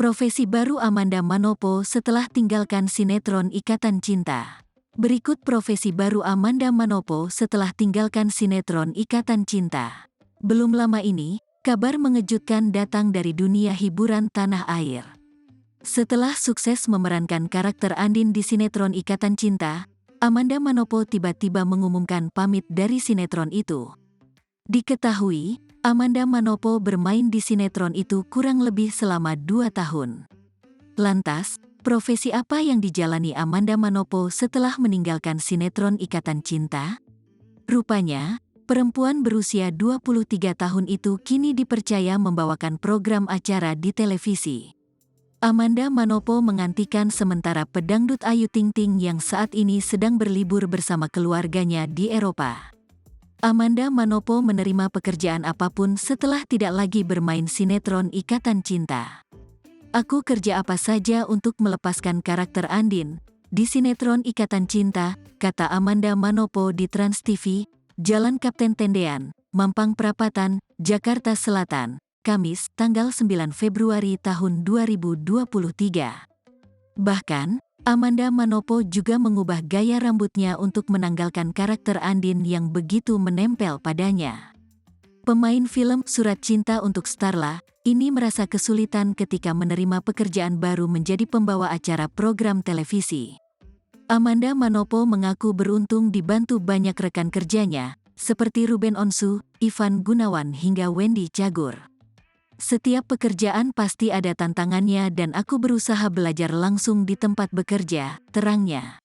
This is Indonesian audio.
Profesi baru Amanda Manopo setelah tinggalkan sinetron Ikatan Cinta. Berikut profesi baru Amanda Manopo setelah tinggalkan sinetron Ikatan Cinta. Belum lama ini, kabar mengejutkan datang dari dunia hiburan tanah air. Setelah sukses memerankan karakter Andin di sinetron Ikatan Cinta, Amanda Manopo tiba-tiba mengumumkan pamit dari sinetron itu. Diketahui, Amanda Manopo bermain di sinetron itu kurang lebih selama 2 tahun. Lantas, profesi apa yang dijalani Amanda Manopo setelah meninggalkan sinetron Ikatan Cinta? Rupanya, perempuan berusia 23 tahun itu kini dipercaya membawakan program acara di televisi. Amanda Manopo menggantikan sementara pedangdut Ayu Ting Ting yang saat ini sedang berlibur bersama keluarganya di Eropa. Amanda Manopo menerima pekerjaan apapun setelah tidak lagi bermain sinetron Ikatan Cinta. Aku kerja apa saja untuk melepaskan karakter Andin di sinetron Ikatan Cinta, kata Amanda Manopo di Trans TV, Jalan Kapten Tendean, Mampang Perapatan, Jakarta Selatan, Kamis, tanggal 9 Februari tahun 2023. Bahkan, Amanda Manopo juga mengubah gaya rambutnya untuk menanggalkan karakter Andin yang begitu menempel padanya. Pemain film Surat Cinta untuk Starla ini merasa kesulitan ketika menerima pekerjaan baru menjadi pembawa acara program televisi. Amanda Manopo mengaku beruntung dibantu banyak rekan kerjanya, seperti Ruben Onsu, Ivan Gunawan hingga Wendy Cagur. Setiap pekerjaan pasti ada tantangannya dan aku berusaha belajar langsung di tempat bekerja, terangnya.